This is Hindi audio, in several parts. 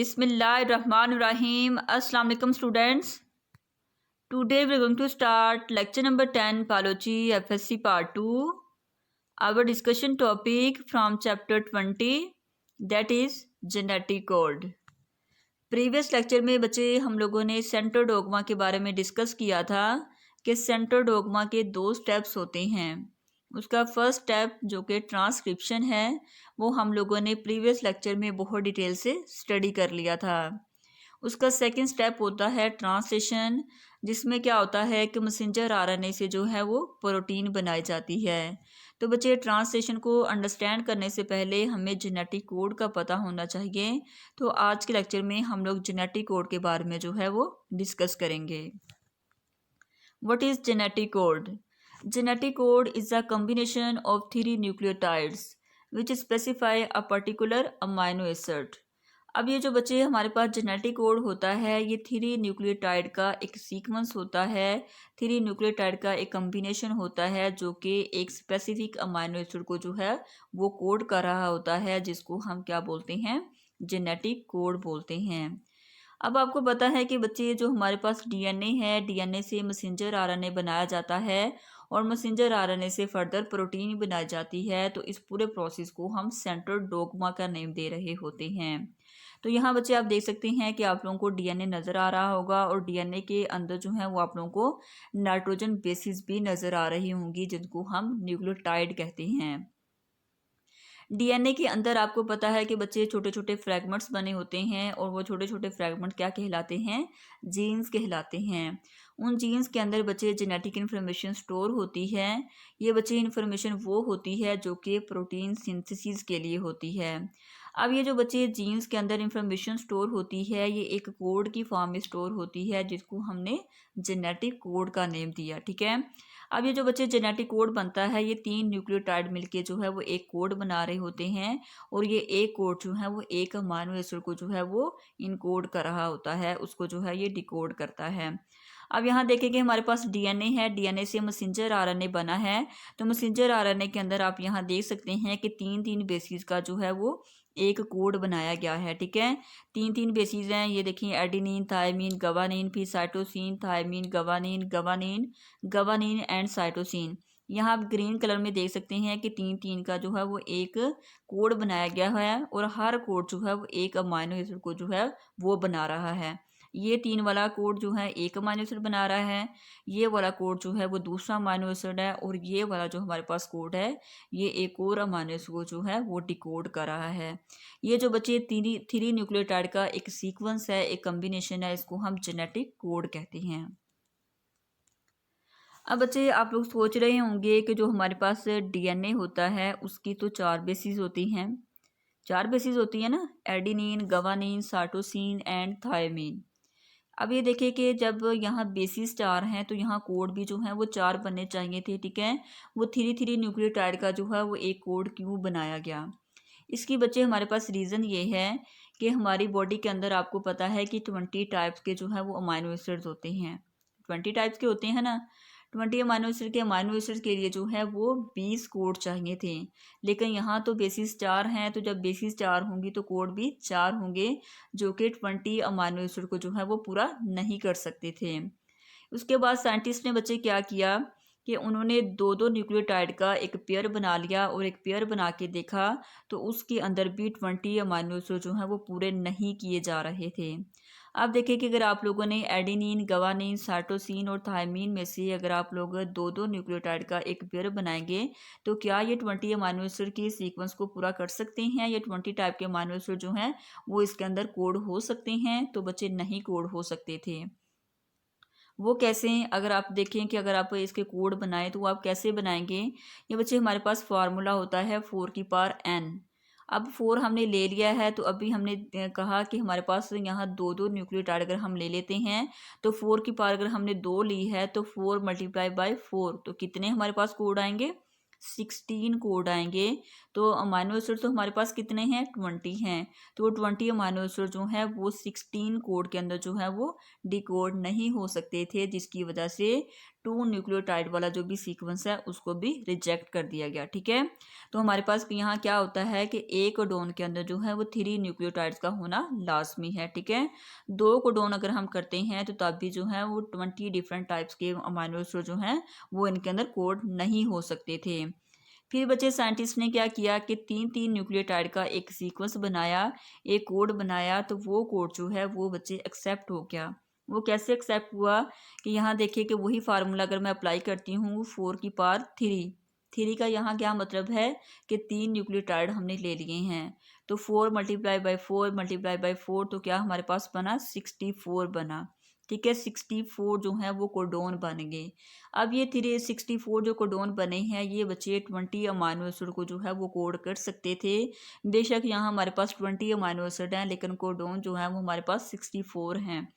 बिस्मिल्लाहिर्रहमानिर्रहीम। अस्सलाम वालेकुम students. Today we are going to start lecture number 10 biology FSc part 2। Our discussion topic from chapter 20 that is genetic code. Previous lecture में बच्चे हम लोगों ने सेंट्रल डोग्मा के बारे में डिस्कस किया था कि सेंट्रल डोग्मा के 2 स्टेप्स होते हैं। उसका फर्स्ट स्टेप जो कि ट्रांसक्रिप्शन है वो हम लोगों ने प्रीवियस लेक्चर में बहुत डिटेल से स्टडी कर लिया था। उसका सेकंड स्टेप होता है ट्रांसलेशन, जिसमें क्या होता है कि मैसेंजर आरएनए से जो है वो प्रोटीन बनाई जाती है। तो बच्चे ट्रांसलेशन को अंडरस्टैंड करने से पहले हमें जेनेटिक कोड का पता होना चाहिए। तो आज के लेक्चर में हम लोग जेनेटिक कोड के बारे में जो है वो डिस्कस करेंगे। What is genetic code? Genetic code is a combination of 3 nucleotides which specify a particular amino acid. अब ये जो बच्चे हमारे पास जेनेटिक कोड होता है ये 3 न्यूक्लियोटाइड का एक सीक्वेंस होता है, 3 न्यूक्लियोटाइड का एक कम्बिनेशन होता है जो कि एक स्पेसिफिक अमाइनो एसिड को जो है वो कोड कर रहा होता है, जिसको हम क्या बोलते हैं? जेनेटिक कोड बोलते हैं। अब आपको पता है कि बच्चे जो हमारे पास डीएनए है, डीएनए से मैसेंजर आरएनए बनाया जाता है और मैसेंजर आरएनए से फर्दर प्रोटीन बनाई जाती है। तो इस पूरे प्रोसेस को हम सेंट्रल डोग्मा का नेम दे रहे होते हैं। तो यहाँ बच्चे आप देख सकते हैं कि आप लोगों को डीएनए नज़र आ रहा होगा और डीएनए के अंदर जो है वो आप लोगों को नाइट्रोजन बेसिस भी नज़र आ रही होंगी, जिनको हम न्यूक्लियोटाइड कहते हैं। डीएनए के अंदर आपको पता है कि बच्चे छोटे छोटे फ्रैगमेंट्स बने होते हैं और वो छोटे छोटे फ्रैगमेंट क्या कहलाते हैं? जीन्स कहलाते हैं। उन जीन्स के अंदर बच्चे जेनेटिक इन्फॉर्मेशन स्टोर होती है। ये बच्चे इन्फॉर्मेशन वो होती है जो कि प्रोटीन सिंथेसिस के लिए होती है। अब ये जो बच्चे जीन्स के अंदर इंफॉर्मेशन स्टोर होती है ये एक कोड की फॉर्म में स्टोर होती है, जिसको हमने जेनेटिक कोड का नेम दिया। ठीक है। अब ये जो बच्चे जेनेटिक कोड बनता है ये 3 न्यूक्लियोटाइड मिलके जो है वो एक कोड बना रहे होते हैं और ये एक कोड जो है वो एक अमाइनो एसिड को जो है वो इनकोड कर रहा होता है, उसको जो है ये डिकोड करता है। अब यहाँ देखें कि हमारे पास डीएनए है, डीएनए से मैसेंजर आरएनए बना है। तो मैसेंजर आरएनए के अंदर आप यहाँ देख सकते हैं कि 3 बेसिस का जो है वो एक कोड बनाया गया है। ठीक है। 3 बेसिस हैं, ये देखिए एडेनिन, थायमीन, गवानीन, फिर cytosine, thymine, guanine, guanine, guanine and cytosine. यहाँ आप ग्रीन कलर में देख सकते हैं कि 3 का जो है वो एक कोड बनाया गया है और हर कोड जो है वो एक अमाइनो एसिड को जो है वो बना रहा है। ये 3 वाला कोड जो है एक अमाइनो एसिड बना रहा है, ये वाला कोड जो है वो दूसरा अमाइनो एसिड है और ये वाला जो हमारे पास कोड है ये एक और अमाइनो एसिड को जो है वो डिकोड कर रहा है। ये जो बच्चे 3 न्यूक्लियोटाइड का एक सीक्वेंस है, एक कम्बिनेशन है, इसको हम जेनेटिक कोड कहते हैं। अब बच्चे आप लोग सोच रहे होंगे कि जो हमारे पास डीएनए होता है उसकी तो 4 बेसिस होती हैं। 4 बेसिस होती है ना, adenine, guanine, cytosine and thymine. अब ये देखिए कि जब यहाँ बेसिस 4 हैं तो यहाँ कोड भी जो है वो 4 बनने चाहिए थे। ठीक है। वो 3 न्यूक्लियोटाइड का जो है वो एक कोड क्यों बनाया गया? इसकी बच्चे हमारे पास रीज़न ये है कि हमारी बॉडी के अंदर आपको पता है कि 20 टाइप्स के जो है वो अमाइनो एसिड्स होते हैं। 20 टाइप्स के होते हैं ना। 20 अमाइनो एसिड के लिए जो है वो 20 कोड चाहिए थे, लेकिन यहाँ तो बेसिस 4 हैं, तो जब बेसिस 4 होंगी तो कोड भी 4 होंगे, जो कि 20 अमाइनो एसिड को जो है वो पूरा नहीं कर सकते थे। उसके बाद साइंटिस्ट ने बच्चे क्या किया कि उन्होंने 2 न्यूक्लियोटाइड का एक पेयर बना लिया और एक पेयर बना के देखा तो उसके अंदर भी 20 अमाइनो एसिड जो है वो पूरे नहीं किए जा रहे थे। अब देखिए कि अगर आप लोगों ने एडेनिन, गवानीन, साइटोसिन और थायमीन में से अगर आप लोग 2 न्यूक्लियोटाइड का एक पेयर बनाएंगे तो क्या ये 20 अमाइनो एसिड की सीक्वेंस को पूरा कर सकते हैं? ये 20 टाइप के अमाइनो एसिड जो हैं वो इसके अंदर कोड हो सकते हैं? तो बच्चे नहीं कोड हो सकते थे। वो कैसे? अगर आप देखें कि अगर आप इसके कोड बनाएं तो वो आप कैसे बनाएंगे? ये बच्चे हमारे पास फार्मूला होता है 4 की पावर n। अब 4 हमने ले लिया है तो अभी हमने कहा कि हमारे पास यहाँ 2 न्यूक्लियोटाइड अगर हम ले लेते हैं तो 4 की पावर अगर हमने 2 ली है तो 4 मल्टीप्लाई बाय 4 तो कितने हमारे पास कोड आएंगे? 16 कोड आएंगे। तो अमाइनो एसिड तो हमारे पास कितने हैं? 20 हैं। तो 20 अमाइनो एसिड जो है वो 16 कोड के अंदर जो है वो डिकोड नहीं हो सकते थे, जिसकी वजह से 2 न्यूक्लियोटाइड वाला जो भी सीक्वेंस है उसको भी रिजेक्ट कर दिया गया। ठीक है, तो हमारे पास यहाँ क्या होता है कि एक कोडोन के अंदर जो है वो 3 न्यूक्लियोटाइड्स का होना लाजमी है। ठीक है, 2 कोडोन अगर हम करते हैं तो तब भी जो है वो 20 डिफरेंट टाइप्स के अमाइनो एसिड जो हैं वो इनके अंदर कोड नहीं हो सकते थे। फिर बच्चे साइंटिस्ट ने क्या किया कि 3 न्यूक्लियोटाइड का एक सीक्वेंस बनाया, एक कोड बनाया, तो वो कोड जो है वो बच्चे एक्सेप्ट हो गया। वो कैसे एक्सेप्ट हुआ कि यहाँ देखिए कि वही फार्मूला अगर मैं अप्लाई करती हूँ 4 की पावर 3 का यहाँ क्या मतलब है कि 3 न्यूक्लियोटाइड हमने ले लिए हैं, तो 4 मल्टीप्लाई बाई 4 मल्टीप्लाई बाई 4 तो क्या हमारे पास बना 64 बना। ठीक है, 64 जो है वो कोडोन बन गए। अब ये 364 जो कोडोन बने हैं ये बच्चे 20 अमाइनो एसिड को जो है वो कोड कर सकते थे। बेशक यहाँ हमारे पास 20 अमाइनो एसिड हैं लेकिन कोडोन जो है वो हमारे पास 64 हैं।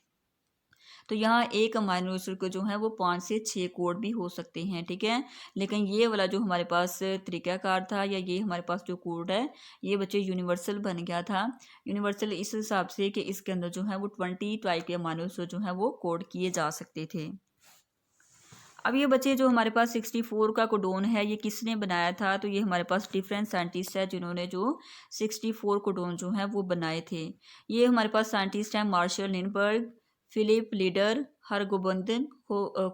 तो यहाँ एक अमाइनो एसिड को जो है वो 5 से 6 कोड भी हो सकते हैं। ठीक है, लेकिन ये वाला जो हमारे पास तरीक़ाकार था या ये हमारे पास जो कोड है ये बच्चे यूनिवर्सल बन गया था। यूनिवर्सल इस हिसाब से कि इसके अंदर जो है वो 20 टाइप के अमाइनो एसिड जो है वो कोड किए जा सकते थे। अब ये बच्चे जो हमारे पास 64 का कोडोन है ये किसने बनाया था, तो ये हमारे पास डिफरेंट साइंटिस्ट है जिन्होंने जो 64 कोडोन जो है वो बनाए थे। ये हमारे पास साइंटिस्ट हैं मार्शल लिंडबर्ग, फिलिप लीडर, हरगोबिंदन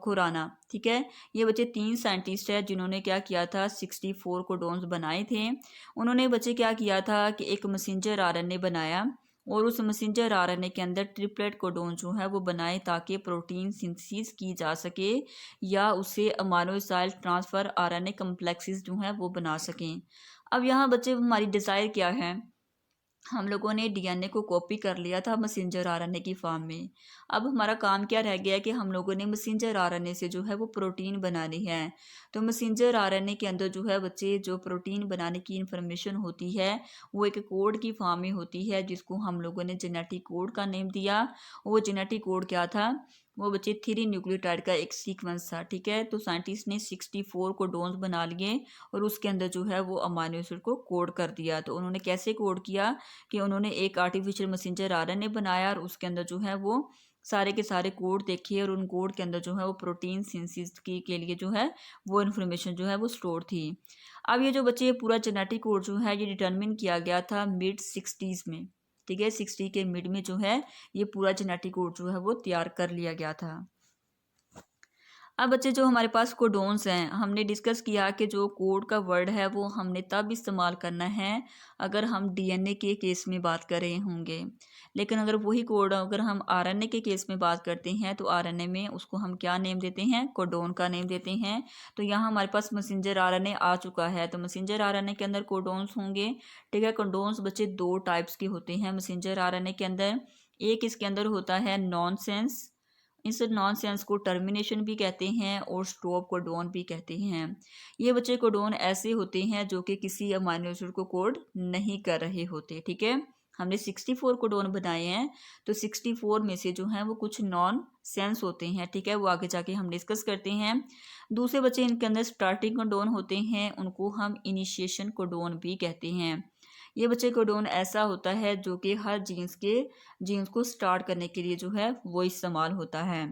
खुराना। ठीक है, ये बच्चे 3 साइंटिस्ट है जिन्होंने क्या किया था 64 कोडोन्स बनाए थे। उन्होंने बच्चे क्या किया था कि एक मैसेंजर आरएनए बनाया और उस मैसेंजर आरएनए के अंदर ट्रिपलेट कोडोन जो है वो बनाए ताकि प्रोटीन सिंथेसिस की जा सके या उसे amino acid transfer RNA complexes जो हैं वो बना सकें। अब यहाँ बच्चे हमारी डिज़ायर क्या है, हम लोगों ने डीएनए को कॉपी कर लिया था मैसेंजर आरएनए की फॉर्म में। अब हमारा काम क्या रह गया है कि हम लोगों ने मैसेंजर आरएनए से जो है वो प्रोटीन बनानी है। तो मैसेंजर आरएनए के अंदर जो है बच्चे जो प्रोटीन बनाने की इंफॉर्मेशन होती है वो एक कोड की फॉर्म में होती है जिसको हम लोगों ने जेनेटिक कोड का नेम दिया। वो जेनेटिक कोड क्या था, वो बच्चे 3 न्यूक्लियोटाइड का एक सीक्वेंस था। ठीक है, तो साइंटिस्ट ने 64 कोडोन्स बना लिए और उसके अंदर जो है वो अमाइनो एसिड को कोड कर दिया। तो उन्होंने कैसे कोड किया कि उन्होंने एक आर्टिफिशियल मैसेंजर आरएनए बनाया और उसके अंदर जो है वो सारे के सारे कोड देखे और उन कोड के अंदर जो है वो प्रोटीन सिंथेसिस के लिए जो है वो इन्फॉर्मेशन जो है वो स्टोर थी। अब ये जो बच्चे ये पूरा जेनेटिक कोड जो है ये डिटर्मिन किया गया था मिड 60s में। ठीक है, 60 के मिड में जो है ये पूरा जेनेटिक कोड जो है वो तैयार कर लिया गया था। अब बच्चे जो हमारे पास कोडोन्स हैं हमने डिस्कस किया कि जो कोड का वर्ड है वो हमने तब इस्तेमाल करना है अगर हम डीएनए के केस में बात कर रहे होंगे, लेकिन अगर वही कोड अगर हम आरएनए के केस में बात करते हैं तो आरएनए में उसको हम क्या नेम देते हैं, कोडोन का नेम देते हैं। तो यहाँ हमारे पास मैसेंजर आरएनए आ चुका है तो मैसेंजर आरएनए के अंदर कोडोन्स होंगे। ठीक है, कोडोन्स बच्चे 2 टाइप्स के होते हैं मैसेंजर आरएनए के अंदर। एक इसके अंदर होता है नॉनसेंस, इस नॉनसेंस को टर्मिनेशन भी कहते हैं और स्टॉप कोडोन भी कहते हैं। ये बच्चे कोडोन ऐसे होते हैं जो कि किसी अमाइनो एसिड को कोड नहीं कर रहे होते। ठीक है, हमने 64 कोडोन बनाए हैं तो 64 में से जो हैं वो कुछ नॉन सेंस होते हैं। ठीक है, वो आगे जाके हम डिस्कस करते हैं। दूसरे बच्चे इनके अंदर स्टार्टिंग कोडोन होते हैं उनको हम इनिशिएशन कोडोन भी कहते हैं। ये बच्चे कोडोन ऐसा होता है जो कि हर जीन्स को स्टार्ट करने के लिए जो है वो इस्तेमाल होता है।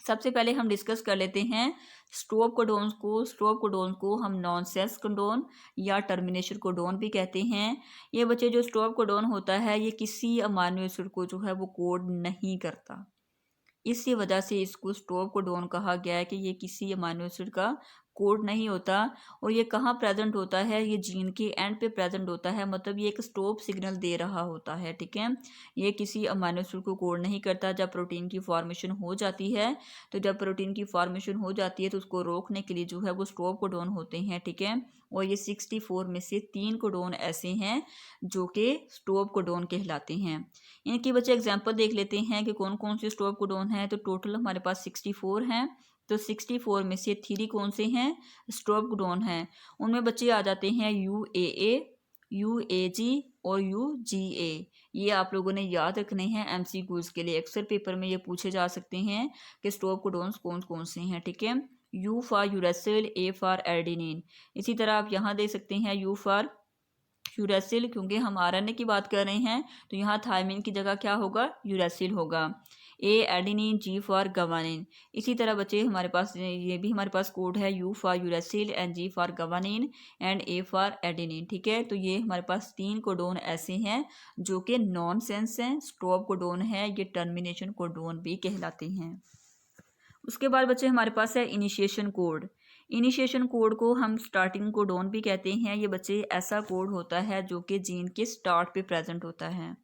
सबसे पहले हम डिस्कस कर लेते हैं स्टॉप कोडोन्स को। स्टॉप कोडोन को हम नॉनसेंस कोडोन या टर्मिनेशन कोडोन भी कहते हैं। ये बच्चे जो स्टॉप कोडोन होता है ये किसी अमाइनो एसिड को जो है वो कोड नहीं करता, इसी वजह से इसको स्टॉप कोडोन कहा गया है कि ये किसी अमाइनो एसिड का कोड नहीं होता। और ये कहाँ प्रेजेंट होता है, ये जीन के एंड पे प्रेजेंट होता है, मतलब ये एक स्टॉप सिग्नल दे रहा होता है। ठीक है, ये किसी अमाइनो एसिड को कोड नहीं करता। जब प्रोटीन की फॉर्मेशन हो जाती है तो जब प्रोटीन की फॉर्मेशन हो जाती है तो उसको रोकने के लिए जो है वो स्टॉप कोडोन होते हैं। ठीक है, और ये 64 में से 3 कोडोन ऐसे हैं जो कि स्टॉप कोडोन कहलाते हैं। इनकी बच्चे एग्जाम्पल देख लेते हैं कि कौन कौन से स्टॉप कोडोन हैं। तो टोटल हमारे पास 64 हैं, तो 64 में से 3 कौन से हैं, स्टॉप कोडोन हैं। उनमें बच्चे आ जाते हैं UAA, UAG और UGA। ये आप लोगों ने याद रखने हैं MCQs के लिए, अक्सर पेपर में ये पूछे जा सकते हैं कि स्टॉप कोडोन्स कौन कौन से हैं। ठीक है, U for uracil, A for adenine. इसी तरह आप यहाँ दे सकते हैं U फॉर यूरेसिल, क्योंकि हम आरएनए की बात कर रहे हैं तो यहाँ थायमिन की जगह क्या होगा, यूरेसिल होगा। A adenine, G for guanine. इसी तरह बच्चे हमारे पास ये भी हमारे पास कोड है, U for uracil and G for guanine and A for adenine. ठीक है, तो ये हमारे पास 3 कोडोन ऐसे हैं जो कि नॉन सेंस हैं, स्टॉप कोडोन है, ये टर्मिनेशन कोडोन भी कहलाते हैं। उसके बाद बच्चे हमारे पास है इनिशिएशन कोड। इनिशिएशन कोड को हम स्टार्टिंग कोडोन भी कहते हैं। ये बच्चे ऐसा कोड होता है जो कि जीन के स्टार्ट पे प्रेजेंट होता है।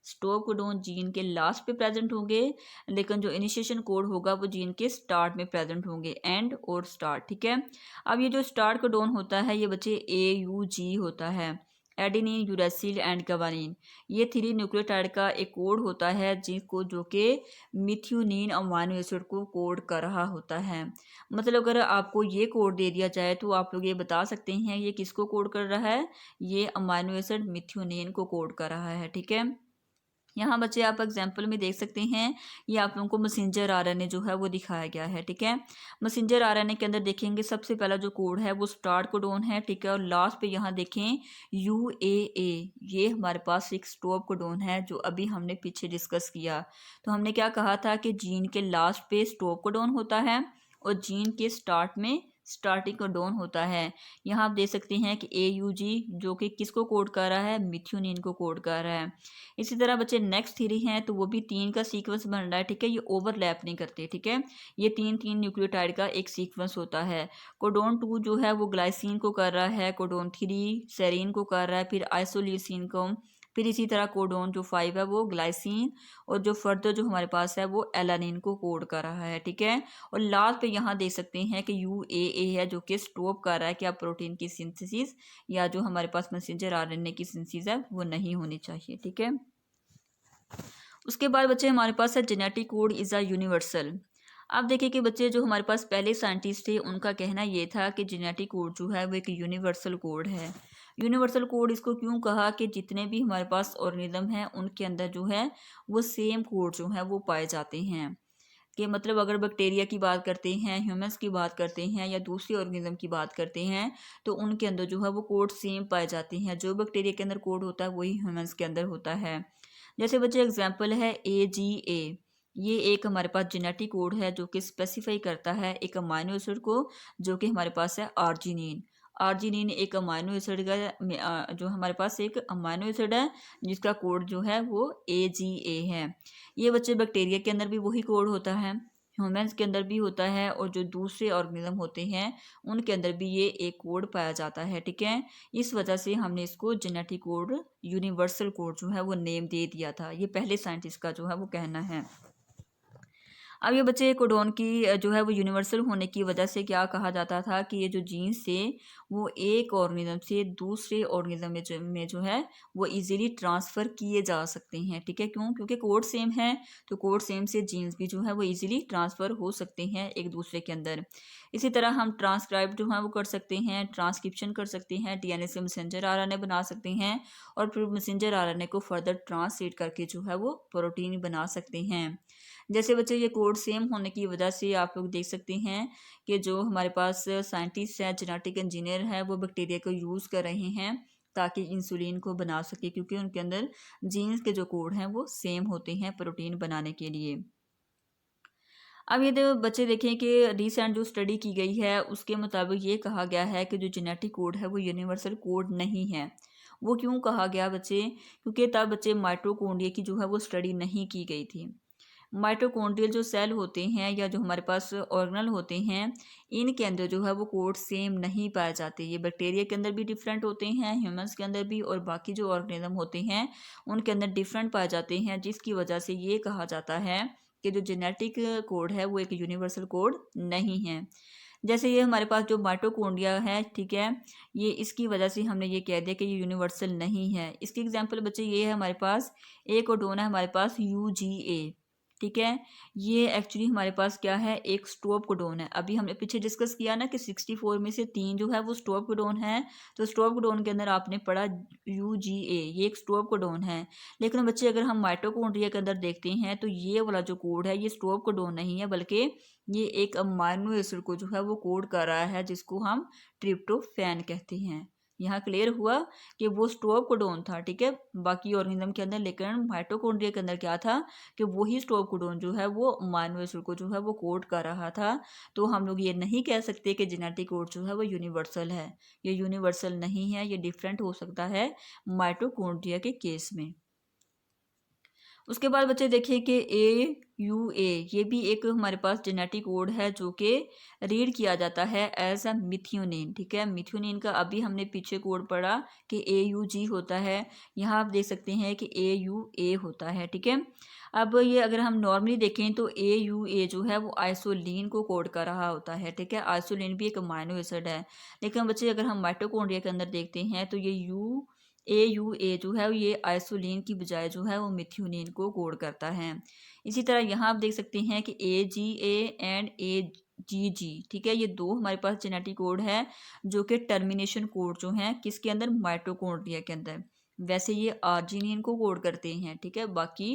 स्टॉप कोडोन जीन के लास्ट पे प्रेजेंट होंगे, लेकिन जो इनिशिएशन कोड होगा वो जीन के स्टार्ट में प्रेजेंट होंगे, एंड और स्टार्ट। ठीक है, अब ये जो स्टार्ट कोडोन होता है ये बच्चे AUG होता है, एडिनिन, यूरेसिल एंड गवानिन। ये 3 न्यूक्लियोटाइड का एक कोड होता है जिसको जो कि मिथ्योनिन अमाइनो एसिड को कोड कर रहा होता है। मतलब अगर आपको ये कोड दे दिया जाए तो आप लोग ये बता सकते हैं ये किसको कोड कर रहा है, ये अमाइनो एसिड मिथ्योनिन को कोड कर रहा है। ठीक है, यहाँ बच्चे आप एग्जाम्पल में देख सकते हैं, ये आप लोगों को मैसेंजर आरएनए जो है वो दिखाया गया है। ठीक है, मैसेंजर आरएनए के अंदर देखेंगे सबसे पहला जो कोड है वो स्टार्ट कोडोन है। ठीक है, और लास्ट पे यहाँ देखें UAA, ये हमारे पास एक स्टॉप कोडोन है जो अभी हमने पीछे डिस्कस किया। तो हमने क्या कहा था कि जीन के लास्ट पे स्टॉप कोडोन होता है और जीन के स्टार्ट में स्टार्टिंग कोडोन होता है। यहाँ आप देख सकते हैं कि AUG जो कि किसको कोड कर रहा है, मिथ्योनिन को कोड कर रहा है। इसी तरह बच्चे नेक्स्ट 3 हैं तो वो भी 3 का सीक्वेंस बन रहा है। ठीक है, ये ओवरलैप नहीं करते। ठीक है, ये 3 न्यूक्लियोटाइड का एक सीक्वेंस होता है। कोडोन 2 जो है वो ग्लाइसिन को कर रहा है, कोडोन 3 सेरीन को कर रहा है, फिर आइसोल्यूसिन को, फिर इसी तरह कोडोन जो 5 है वो ग्लाइसिन, और जो फर्दर जो हमारे पास है वो एलानिन को कोड कर रहा है। ठीक है, और लास्ट पे यहाँ देख सकते हैं कि UAA है जो कि स्टॉप कर रहा है कि आप प्रोटीन की सिंथेसिस या जो हमारे पास मैसेंजर आरएनए की सिंथेसिस है वो नहीं होनी चाहिए। ठीक है, उसके बाद बच्चे हमारे पास है genetic code is a universal. आप देखिए कि बच्चे जो हमारे पास पहले साइंटिस्ट थे उनका कहना ये था कि जेनेटिक कोड जो है वो एक यूनिवर्सल कोड है। यूनिवर्सल कोड इसको क्यों कहा कि जितने भी हमारे पास ऑर्गेनिज्म हैं उनके अंदर जो है वो सेम कोड जो है वो पाए जाते हैं। कि मतलब अगर बैक्टीरिया की बात करते हैं, ह्यूमंस की बात करते हैं या दूसरी ऑर्गेनिज्म की बात करते हैं तो उनके अंदर जो है वो कोड सेम पाए जाते हैं। जो बैक्टीरिया के अंदर कोड होता है वही ह्यूमंस के अंदर होता है। जैसे बच्चे एग्जाम्पल है AGA, ये एक हमारे पास जेनेटिक कोड है जो कि स्पेसिफाई करता है एक अमाइनो एसिड को, जो कि हमारे पास है आर्जिनिन। आर्जिनिन एक अमाइनो एसिड का जो हमारे पास एक अमाइनो एसिड है जिसका कोड जो है वो AGA है। ये बच्चे बैक्टीरिया के अंदर भी वही कोड होता है, ह्यूमंस के अंदर भी होता है, और जो दूसरे ऑर्गेनिज्म होते हैं उनके अंदर भी ये एक कोड पाया जाता है। ठीक है, इस वजह से हमने इसको जेनेटिक कोड, यूनिवर्सल कोड जो है वो नेम दे दिया था। ये पहले साइंटिस्ट का जो है वो कहना है। अब ये बच्चे कोडोन की जो है वो यूनिवर्सल होने की वजह से क्या कहा जाता था कि ये जो जीन्स थे वो एक ऑर्गेनिज्म से दूसरे ऑर्गेनिज्म में जो है वो इजीली ट्रांसफ़र किए जा सकते हैं। ठीक है, क्यों? क्योंकि कोड सेम है, तो कोड सेम से जीन्स भी जो है वो इजीली ट्रांसफ़र हो सकते हैं एक दूसरे के अंदर। इसी तरह हम ट्रांसक्राइब जो है वो कर सकते हैं, ट्रांसक्रिप्शन कर सकते हैं, DNA से मैसेंजर आरएनए बना सकते हैं, और फिर मैसेंजर आरएनए को फर्दर ट्रांसलेट करके जो है वो प्रोटीन बना सकते हैं। जैसे बच्चे ये कोड सेम होने की वजह से आप लोग देख सकते हैं कि जो हमारे पास साइंटिस्ट हैं, जेनेटिक इंजीनियर हैं, वो बैक्टीरिया को यूज़ कर रहे हैं ताकि इंसुलिन को बना सके, क्योंकि उनके अंदर जीन्स के जो कोड हैं वो सेम होते हैं प्रोटीन बनाने के लिए। अब ये जो बच्चे देखें कि रिसेंट जो स्टडी की गई है उसके मुताबिक ये कहा गया है कि जो जेनेटिक कोड है वो यूनिवर्सल कोड नहीं है। वो क्यों कहा गया बच्चे? क्योंकि तब बच्चे माइटोकॉन्ड्रिया की जो है वो स्टडी नहीं की गई थी। माइटोकॉन्ड्रियल जो सेल होते हैं या जो हमारे पास ऑर्गेनल होते हैं, इनके अंदर जो है वो कोड सेम नहीं पाए जाते। ये बैक्टीरिया के अंदर भी डिफरेंट होते हैं, ह्यूमंस के अंदर भी, और बाकी जो ऑर्गेनिज्म होते हैं उनके अंदर डिफरेंट पाए जाते हैं, जिसकी वजह से ये कहा जाता है कि जो जेनेटिक कोड है वो एक यूनिवर्सल कोड नहीं है। जैसे ये हमारे पास जो माइटोकॉन्ड्रिया है, ठीक है, ये इसकी वजह से हमने ये कह दिया कि ये यूनिवर्सल नहीं है। इसकी एग्जांपल बच्चे ये है, हमारे पास एक कोडोन है हमारे पास UGA, ठीक है, ये एक्चुअली हमारे पास क्या है, एक स्टॉप कोडोन है। अभी हमने पीछे डिस्कस किया ना कि 64 में से 3 जो है वो स्टॉप कोडोन है, तो स्टॉप कोडोन के अंदर आपने पढ़ा UGA, ये एक स्टॉप कोडोन है। लेकिन बच्चे अगर हम माइटोकॉन्ड्रिया के अंदर देखते हैं तो ये वाला जो कोड है ये स्टॉप कोडोन नहीं है, बल्कि ये एक अमाइनो एसिड को जो है वो कोड कर रहा है, जिसको हम ट्रिप्टोफैन कहते हैं। यहाँ क्लियर हुआ कि वो स्टॉप कोडोन था, ठीक है, बाकी ऑर्गेनिज्म के अंदर, लेकिन माइटोकॉन्ड्रिया के अंदर क्या था कि वही स्टॉप कोडोन जो है वो अमीनो एसिड को जो है वो कोड कर रहा था। तो हम लोग ये नहीं कह सकते कि जेनेटिक कोड जो है वो यूनिवर्सल है, ये यूनिवर्सल नहीं है, ये डिफरेंट हो सकता है माइटोकॉन्ड्रिया के केस में। उसके बाद बच्चे देखिए कि AUA ये भी एक हमारे पास जेनेटिक कोड है जो कि रीड किया जाता है एज अ मिथ्योनिन, ठीक है। मिथ्योनिन का अभी हमने पीछे कोड पढ़ा कि AUG होता है, यहाँ आप देख सकते हैं कि AUA होता है, ठीक है। अब ये अगर हम नॉर्मली देखें तो AUA जो है वो आइसोलिन को कोड कर रहा होता है, ठीक है। आइसोलिन भी एक अमीनो एसिड है, लेकिन बच्चे अगर हम माइटोकॉन्ड्रिया के अंदर देखते हैं तो ये AUA जो है ये आइसोलिन की बजाय जो है वो मिथ्योनिन को कोड करता है। इसी तरह यहाँ आप देख सकते हैं कि AGA एंड AGG, ठीक है, ये दो हमारे पास जेनेटिक कोड है जो कि टर्मिनेशन कोड जो है किसके अंदर, माइटोकॉन्ड्रिया के अंदर। वैसे ये आर्जिनिन को कोड करते हैं, ठीक है, बाकी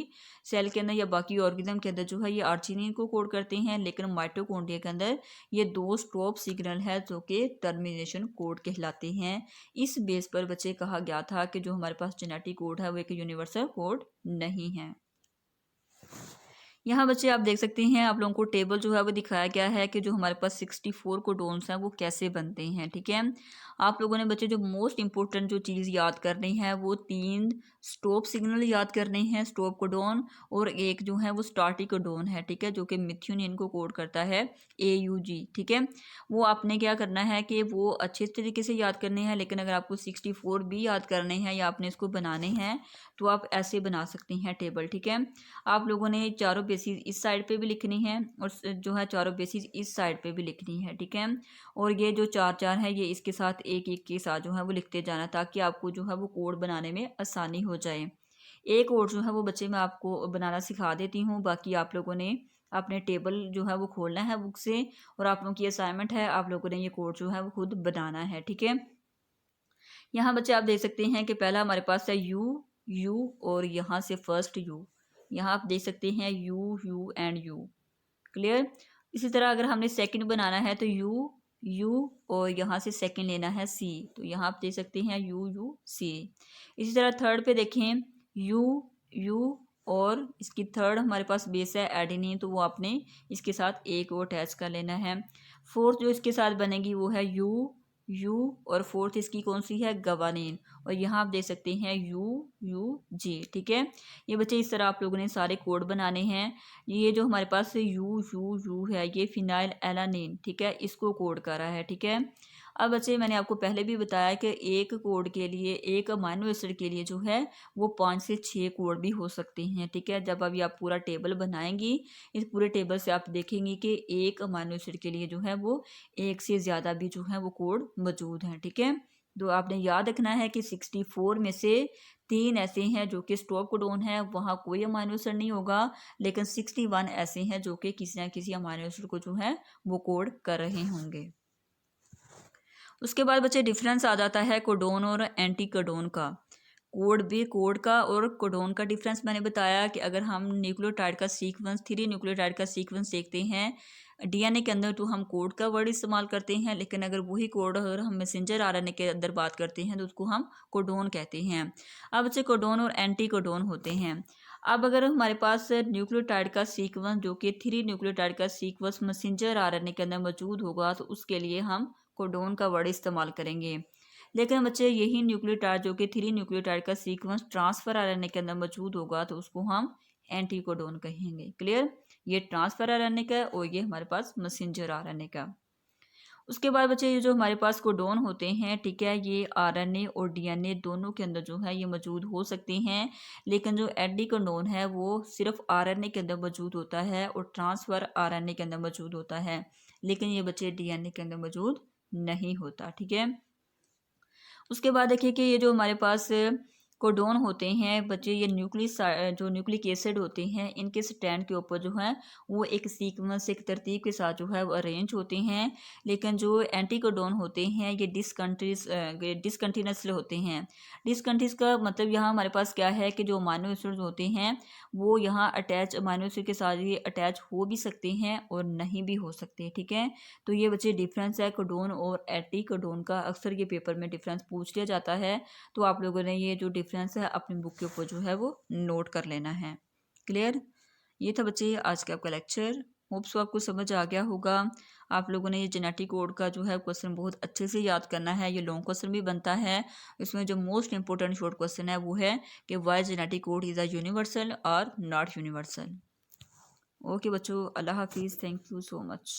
सेल के अंदर या बाकी ऑर्गेनिज्म के अंदर जो है ये आर्जिनिन को कोड करते हैं, लेकिन माइटोकॉन्ड्रिया के अंदर ये दो स्टॉप सिग्नल है जो कि टर्मिनेशन कोड कहलाते हैं। इस बेस पर बच्चे कहा गया था कि जो हमारे पास जेनेटिक कोड है वो एक यूनिवर्सल कोड नहीं है। यहाँ बच्चे आप देख सकते हैं, आप लोगों को टेबल जो है वो दिखाया गया है कि जो हमारे पास 64 कोडोन्स हैं वो कैसे बनते हैं, ठीक है। आप लोगों ने बच्चे जो मोस्ट इंपॉर्टेंट जो चीज़ याद करनी है वो 3 स्टॉप सिग्नल याद करने हैं, स्टॉप कोडोन, और एक जो है वो स्टार्टिंग कोडोन है, ठीक है, जो कि मिथ्योनिन को कोड करता है AUG, ठीक है। वो आपने क्या करना है कि वो अच्छे तरीके से याद करने हैं, लेकिन अगर आपको 64 भी याद करने हैं या आपने इसको बनाने हैं तो आप ऐसे बना सकती हैं टेबल, ठीक है। आप लोगों ने चारों बेसिस इस साइड पे भी लिखनी है और जो है चारों बेसिस इस साइड पे भी लिखनी है, ठीक है। और ये जो चार चार है ये इसके साथ एक एक के साथ जो है वो लिखते जाना, ताकि आपको जो है वो कोड बनाने में आसानी हो जाए। एक और जो है वो बच्चे मैं आपको बनाना सिखा देती हूँ, बाकी आप लोगों ने अपने टेबल जो है वो खोलना है बुक से, और आप लोगों की असाइनमेंट है, आप लोगों ने ये कोड जो है वो खुद बनाना है, ठीक है। यहाँ बच्चे आप देख सकते हैं कि पहला हमारे पास है यू और यहाँ से फर्स्ट यू, यहाँ आप देख सकते हैं यू एंड यू, क्लियर। इसी तरह अगर हमने सेकंड बनाना है तो यू और यहाँ से सेकंड लेना है सी, तो यहाँ आप देख सकते हैं यू सी। इसी तरह थर्ड पे देखें यू और इसकी थर्ड हमारे पास बेस है एडेनिन, तो वो आपने इसके साथ एक और अटैच कर लेना है। फोर्थ जो इसके साथ बनेगी वो है यू और फोर्थ इसकी कौन सी है, गवानीन, और यहाँ आप देख सकते हैं यू जी, ठीक है। ये बच्चे इस तरह आप लोगों ने सारे कोड बनाने हैं। ये जो हमारे पास यू है ये फिनाइल एलानिन, ठीक है, इसको कोड कर रहा है, ठीक है। अब बच्चे मैंने आपको पहले भी बताया कि एक कोड के लिए, एक अमाइनो एसिड के लिए जो है वो 5 से 6 कोड भी हो सकते हैं, ठीक है। जब अभी आप पूरा टेबल बनाएंगी, इस पूरे टेबल से आप देखेंगी कि एक अमाइनो एसिड के लिए जो है वो एक से ज़्यादा भी जो है वो कोड मौजूद हैं, ठीक है। तो आपने याद रखना है कि 64 में से 3 ऐसे हैं जो कि स्टॉप कोडोन है, वहाँ कोई अमाइनो एसिड नहीं होगा, लेकिन 61 ऐसे हैं जो कि किसी ना किसी अमाइनो एसिड को जो है वो कोड कर रहे होंगे। उसके बाद बच्चे डिफरेंस आ जाता है कोडोन और एंटी कोडोन का। कोड का और कोडोन का डिफरेंस मैंने बताया कि अगर हम न्यूक्लियोटाइड का सीक्वेंस, 3 न्यूक्लियोटाइड का सीक्वेंस देखते हैं डीएनए के अंदर, तो हम कोड का वर्ड इस्तेमाल करते हैं, लेकिन अगर वही कोड अगर हम मैसेंजर आरएनए के अंदर बात करते हैं तो उसको हम कोडोन कहते हैं। अब बच्चे कोडोन और एंटी कोडोन होते हैं। अब अगर हमारे पास न्यूक्लियोटाइड का सीक्वेंस जो कि 3 न्यूक्लियोटाइड का सीक्वेंस मैसेंजर आरएनए के अंदर मौजूद होगा तो उसके लिए हम कोडोन का वर्ड इस्तेमाल करेंगे। लेकिन बच्चे यही न्यूक्लियोटाइड जो कि 3 न्यूक्लियोटाइड का सीक्वेंस ट्रांसफर आरएनए के अंदर मौजूद होगा तो उसको हम एंटी कोडोन कहेंगे, क्लियर। ये ट्रांसफर आरएनए का और ये हमारे पास मैसेंजर आरएनए का। उसके बाद बच्चे ये जो हमारे पास कोडोन होते हैं, ठीक है, ये आरएनए और डीएनए दोनों के अंदर जो है ये मौजूद हो सकते हैं, लेकिन जो एंटी कोडोन है वो सिर्फ आरएनए के अंदर मौजूद होता है और ट्रांसफर आरएनए के अंदर मौजूद होता है, लेकिन ये बच्चे डीएनए के अंदर मौजूद नहीं होता, ठीक है। उसके बाद देखिए कि ये जो हमारे पास कोडोन होते हैं बच्चे, ये जो न्यूक्लिक एसिड होते हैं, इनके स्टैंड के ऊपर जो है वो एक सीक्वेंस, एक तरतीब के साथ जो है वो अरेंज होते हैं। लेकिन जो एंटी कोडोन होते हैं ये डिसकंटिन्यूस होते हैं। डिसकंटिन्यूस का मतलब यहाँ हमारे पास क्या है कि जो अमाइनो एसिड्स होते हैं वो यहाँ अटैच, अमाइनो एसिड के साथ ये अटैच हो भी सकते हैं और नहीं भी हो सकते। ठीक है, तो ये बच्चे डिफरेंस है कोडोन और एंटी कोडोन का। अक्सर ये पेपर में डिफरेंस पूछ लिया जाता है, तो आप लोगों ने ये जो डिफरेंस है अपनी बुक के ऊपर जो है वो नोट कर लेना है। क्लियर? ये था बच्चे आज का आपका लेक्चर। होप्स आपको समझ आ गया होगा। आप लोगों ने ये जेनेटिक कोड का जो है क्वेश्चन बहुत अच्छे से याद करना है। ये लॉन्ग क्वेश्चन भी बनता है। इसमें जो मोस्ट इंपॉर्टेंट शॉर्ट क्वेश्चन है वो है कि why genetic code is a universal और नॉट यूनिवर्सल। ओके बच्चों, अल्लाह हाफिज़, थैंक यू सो मच।